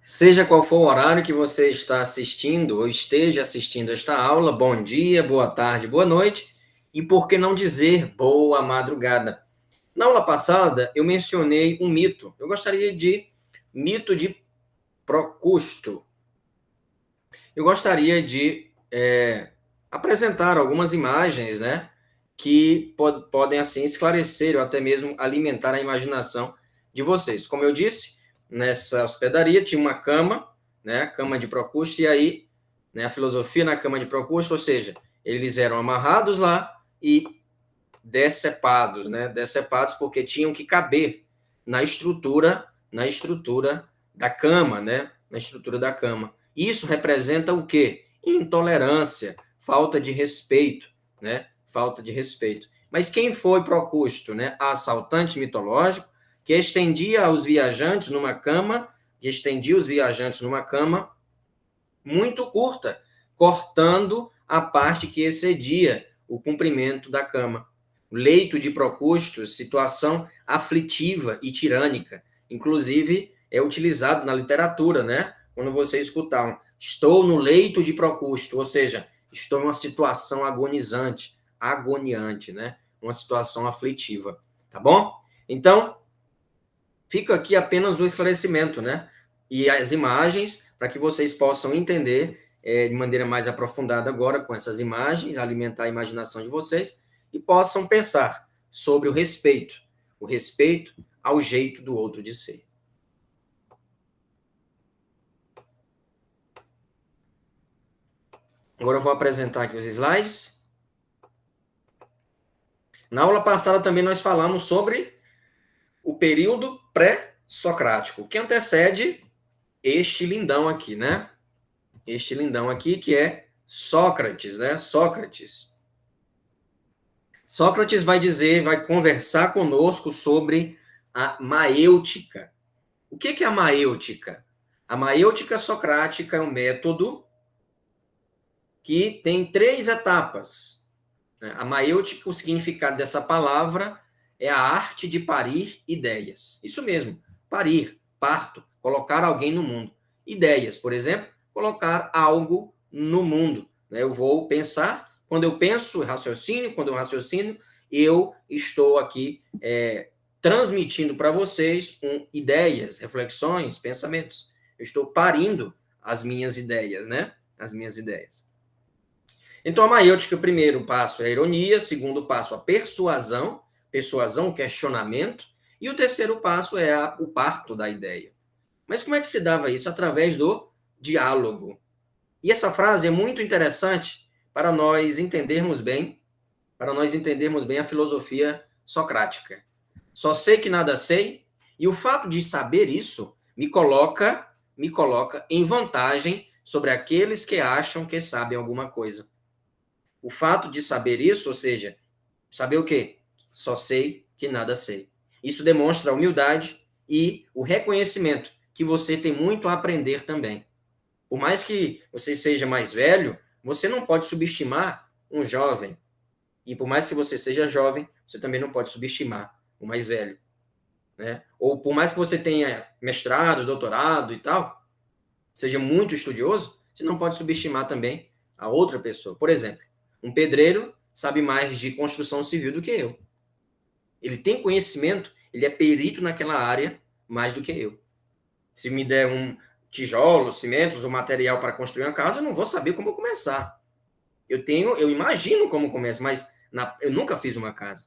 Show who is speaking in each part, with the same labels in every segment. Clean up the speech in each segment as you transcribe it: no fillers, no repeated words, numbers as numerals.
Speaker 1: Seja qual for o horário que você está assistindo ou esteja assistindo esta aula, bom dia, boa tarde, boa noite e por que não dizer boa madrugada. Na aula passada, eu mencionei um mito. Eu gostaria de mito de Procusto. Eu gostaria de apresentar algumas imagens, né, que podem assim esclarecer ou até mesmo alimentar a imaginação de vocês. Como eu disse, nessa hospedaria tinha uma cama, né, cama de Procusto, e aí, né, a filosofia na cama de Procusto, ou seja, eles eram amarrados lá e decepados, né, decepados porque tinham que caber na estrutura da cama, né, na estrutura da cama. Isso representa o quê? Intolerância, falta de respeito, né? Falta de respeito. Mas quem foi Procusto, né? Assaltante mitológico que estendia os viajantes numa cama, muito curta, cortando a parte que excedia o comprimento da cama. O leito de Procusto, situação aflitiva e tirânica, inclusive é utilizado na literatura, né? Quando você escutar um, estou no leito de Procusto, ou seja, estou em uma situação agoniante, né? Uma situação aflitiva, tá bom? Então, fica aqui apenas o esclarecimento, né? E as imagens, para que vocês possam entender de maneira mais aprofundada agora com essas imagens, alimentar a imaginação de vocês e possam pensar sobre o respeito ao jeito do outro de ser. Agora eu vou apresentar aqui os slides. Na aula passada também nós falamos sobre o período pré-socrático, que antecede este lindão aqui, né? Este lindão aqui que é Sócrates, né? Sócrates vai conversar conosco sobre a maêutica. O que é a maêutica? A maêutica socrática é um método que tem 3 etapas. A maêutica, o significado dessa palavra é a arte de parir ideias. Isso mesmo, parir, parto, colocar alguém no mundo. Ideias, por exemplo, colocar algo no mundo. Eu vou pensar, quando eu penso, raciocínio, quando eu raciocínio, eu estou aqui transmitindo para vocês ideias, reflexões, pensamentos. Eu estou parindo as minhas ideias, né? As minhas ideias. Então, a maêutica, o primeiro passo é a ironia, segundo passo, a persuasão, questionamento, e o terceiro passo é o parto da ideia. Mas como é que se dava isso? Através do diálogo. E essa frase é muito interessante para nós entendermos bem a filosofia socrática. Só sei que nada sei, e o fato de saber isso me coloca em vantagem sobre aqueles que acham que sabem alguma coisa. O fato de saber isso, ou seja, saber o quê? Só sei que nada sei. Isso demonstra a humildade e o reconhecimento que você tem muito a aprender também. Por mais que você seja mais velho, você não pode subestimar um jovem. E por mais que você seja jovem, você também não pode subestimar o mais velho. Né? Ou por mais que você tenha mestrado, doutorado e tal, seja muito estudioso, você não pode subestimar também a outra pessoa. Por exemplo, um pedreiro sabe mais de construção civil do que eu. Ele tem conhecimento, ele é perito naquela área mais do que eu. Se me der um tijolo, cimentos, o material para construir uma casa, eu não vou saber como começar. Eu imagino como começa, mas eu nunca fiz uma casa.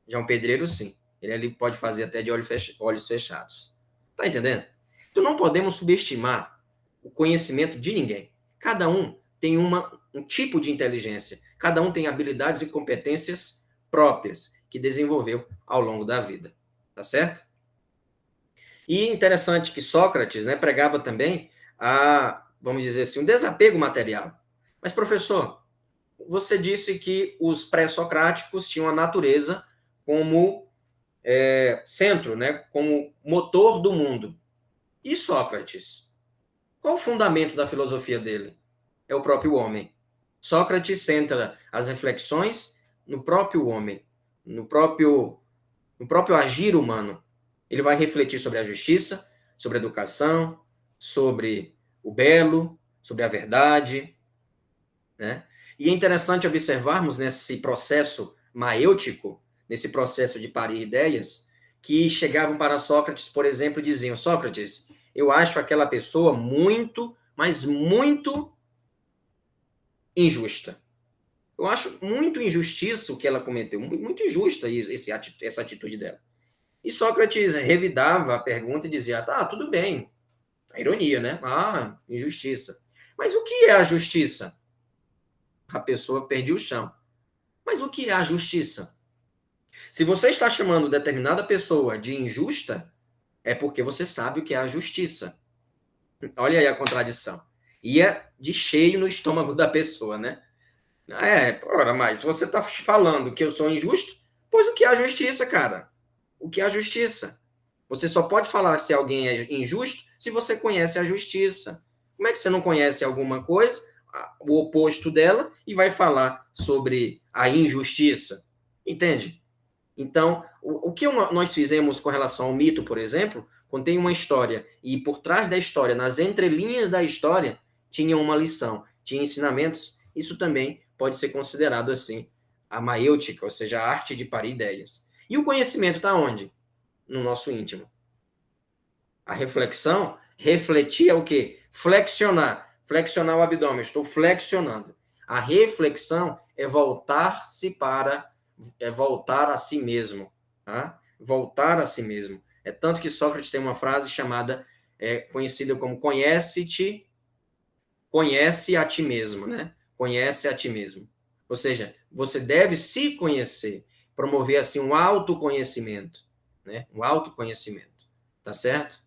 Speaker 1: Já um pedreiro, sim. Ele pode fazer até de olhos fechados. Tá entendendo? Então não podemos subestimar o conhecimento de ninguém. Cada um tem um tipo de inteligência. Cada um tem habilidades e competências próprias que desenvolveu ao longo da vida. Tá certo? E interessante que Sócrates, né, pregava também vamos dizer assim, um desapego material. Mas, professor, você disse que os pré-socráticos tinham a natureza como centro, né, como motor do mundo. E Sócrates? Qual o fundamento da filosofia dele? É o próprio homem. Sócrates centra as reflexões no próprio homem, no próprio agir humano. Ele vai refletir sobre a justiça, sobre a educação, sobre o belo, sobre a verdade, né? E é interessante observarmos nesse processo maêutico, nesse processo de parir ideias, que chegavam para Sócrates, por exemplo, e diziam: Sócrates, eu acho aquela pessoa muito, mas muito injusta. Eu acho muito injustiça o que ela cometeu, muito injusta essa atitude dela. E Sócrates revidava a pergunta e dizia: tá, tudo bem. A ironia, né? Ah, injustiça. Mas o que é a justiça? A pessoa perdeu o chão. Mas o que é a justiça? Se você está chamando determinada pessoa de injusta, é porque você sabe o que é a justiça. Olha aí a contradição. Ia de cheio no estômago da pessoa, né? Ora, mas se você está falando que eu sou injusto, pois o que é a justiça, cara? O que é a justiça? Você só pode falar se alguém é injusto se você conhece a justiça. Como é que você não conhece alguma coisa, o oposto dela, e vai falar sobre a injustiça? Entende? Então, o que nós fizemos com relação ao mito, por exemplo, contém uma história, e por trás da história, nas entrelinhas da história, tinha uma lição, tinha ensinamentos. Isso também pode ser considerado assim, a maêutica, ou seja, a arte de parir ideias. E o conhecimento está onde? No nosso íntimo. A reflexão, refletir é o quê? Flexionar. Flexionar o abdômen. Estou flexionando. A reflexão é voltar a si mesmo. Tá? Voltar a si mesmo. É tanto que Sócrates tem uma frase chamada, conhecida como conhece a ti mesmo, né? Conhece a ti mesmo. Ou seja, você deve se conhecer, promover assim um autoconhecimento, né? Um autoconhecimento. Tá certo?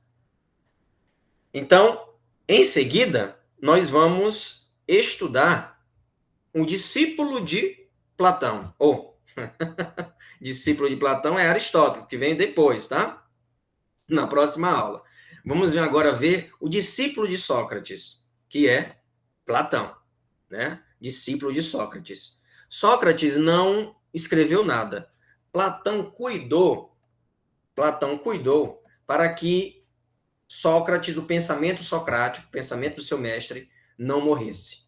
Speaker 1: Então, em seguida, nós vamos estudar um discípulo de Platão. Ou, discípulo de Platão é Aristóteles, que vem depois, tá? Na próxima aula. Vamos agora ver o discípulo de Sócrates, que é Platão, né? Discípulo de Sócrates. Sócrates não escreveu nada. Platão cuidou para que Sócrates, o pensamento socrático, o pensamento do seu mestre, não morresse.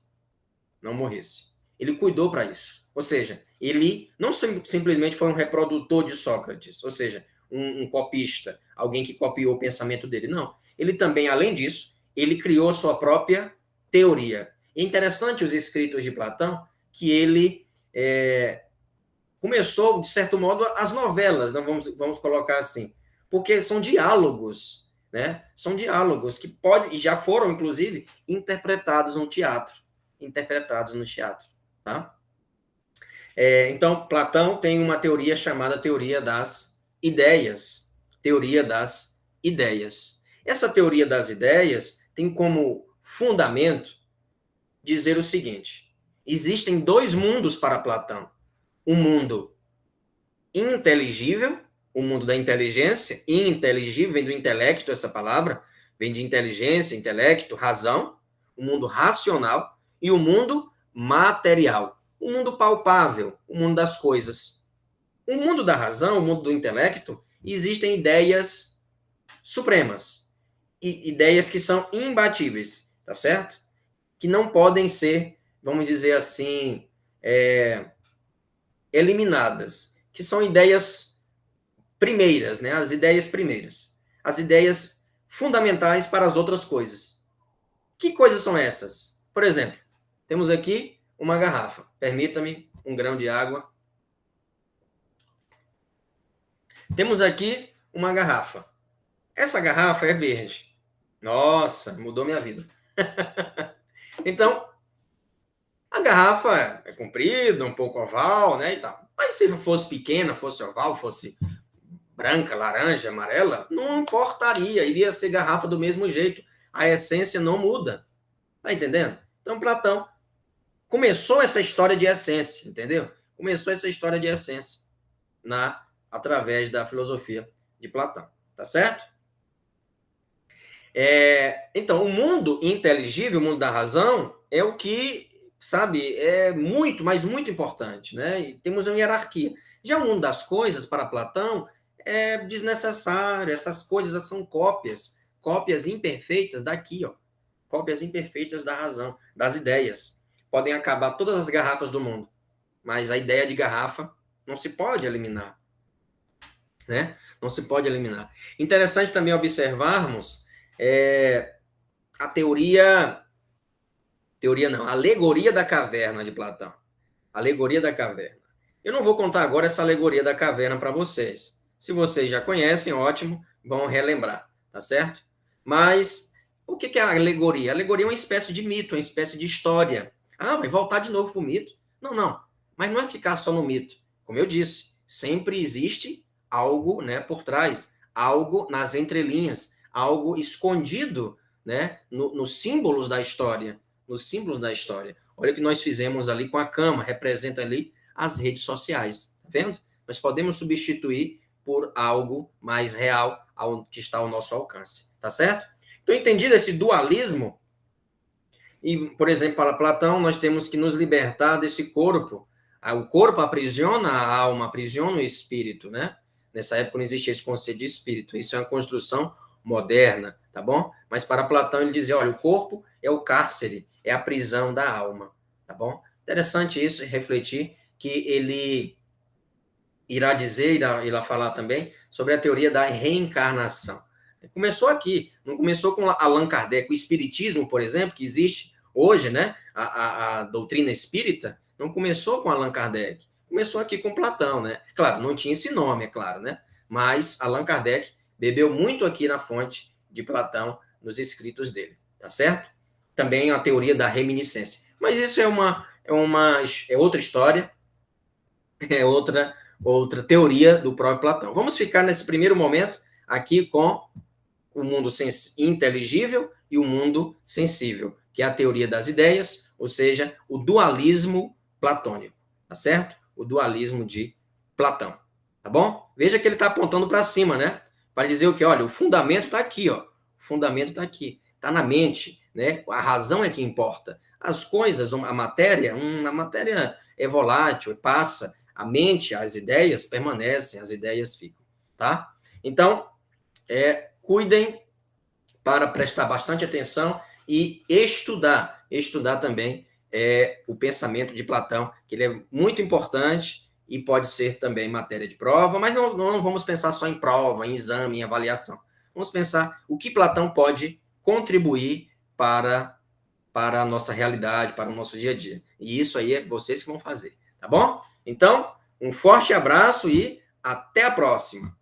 Speaker 1: Não morresse. Ele cuidou para isso. Ou seja, ele não simplesmente foi um reprodutor de Sócrates, ou seja, um copista, alguém que copiou o pensamento dele. Não. Ele também, além disso, ele criou sua própria teoria. É interessante os escritos de Platão, que ele começou, de certo modo, as novelas, não vamos colocar assim, porque são diálogos, né? São diálogos que já foram, inclusive, interpretados no teatro. Tá? Então, Platão tem uma teoria chamada teoria das ideias. Teoria das ideias. Essa teoria das ideias tem como fundamento dizer o seguinte: existem dois mundos para Platão. Um mundo inteligível, o mundo da inteligência, inteligível, vem do intelecto essa palavra, vem de inteligência, intelecto, razão, o mundo racional, e o mundo material, o mundo palpável, o mundo das coisas. O mundo da razão, o mundo do intelecto, existem ideias supremas, ideias que são imbatíveis, tá certo? Que não podem ser, vamos dizer assim, eliminadas, que são ideias primeiras, né? As ideias primeiras. As ideias fundamentais para as outras coisas. Que coisas são essas? Por exemplo, temos aqui uma garrafa. Permita-me um grão de água. Temos aqui uma garrafa. Essa garrafa é verde. Nossa, mudou minha vida. Então, a garrafa é comprida, um pouco oval, né, e tal. Mas se fosse pequena, fosse oval, fosse branca, laranja, amarela, não importaria, iria ser garrafa do mesmo jeito. A essência não muda. Tá entendendo? Então, Platão começou essa história de essência, entendeu? Começou essa história de essência através da filosofia de Platão. Tá certo? Então, o mundo inteligível, o mundo da razão, é o que, sabe, é muito, mas muito importante, né? E temos uma hierarquia. Já o mundo das coisas, para Platão, é desnecessário, essas coisas são cópias cópias imperfeitas daqui, ó. Cópias imperfeitas da razão, das ideias. Podem acabar todas as garrafas do mundo, mas a ideia de garrafa não se pode eliminar, né? Não se pode eliminar. Interessante também observarmos a a alegoria da caverna de Platão. Alegoria da caverna. Eu não vou contar agora essa alegoria da caverna para vocês. Se vocês já conhecem, ótimo, vão relembrar, tá certo? Mas o que é a alegoria? A alegoria é uma espécie de mito, uma espécie de história. Ah, vai voltar de novo para o mito? Não, não. Mas não é ficar só no mito. Como eu disse, sempre existe algo, né, por trás, algo nas entrelinhas, algo escondido, né, nos símbolos da história. Nos símbolos da história. Olha o que nós fizemos ali com a cama, representa ali as redes sociais, tá vendo? Nós podemos substituir por algo mais real que está ao nosso alcance, tá certo? Então, entendido esse dualismo, e, por exemplo, para Platão, nós temos que nos libertar desse corpo. O corpo aprisiona a alma, aprisiona o espírito, né? Nessa época não existia esse conceito de espírito. Isso é uma construção moderna, tá bom? Mas para Platão ele dizia, olha, o corpo é o cárcere, é a prisão da alma, tá bom? Interessante isso, refletir que ele irá dizer, irá falar também sobre a teoria da reencarnação. Começou aqui, não começou com Allan Kardec. O espiritismo, por exemplo, que existe hoje, né? A doutrina espírita, não começou com Allan Kardec. Começou aqui com Platão, né? Claro, não tinha esse nome, é claro, né? Mas Allan Kardec bebeu muito aqui na fonte de Platão, nos escritos dele, tá certo? Também a teoria da reminiscência. Mas isso é outra história, é outra teoria do próprio Platão. Vamos ficar nesse primeiro momento aqui com o mundo inteligível e o mundo sensível, que é a teoria das ideias, ou seja, o dualismo platônico, tá certo? O dualismo de Platão, tá bom? Veja que ele está apontando para cima, né? Para dizer o que? Olha, o fundamento está aqui, ó. O fundamento está aqui, está na mente, né? A razão é que importa. As coisas, a matéria é volátil, passa. A mente, as ideias permanecem, as ideias ficam, tá? Então, cuidem para prestar bastante atenção e estudar também o pensamento de Platão, que ele é muito importante e pode ser também matéria de prova, mas não vamos pensar só em prova, em exame, em avaliação. Vamos pensar o que Platão pode contribuir para a nossa realidade, para o nosso dia a dia. E isso aí é vocês que vão fazer, tá bom? Então, um forte abraço e até a próxima!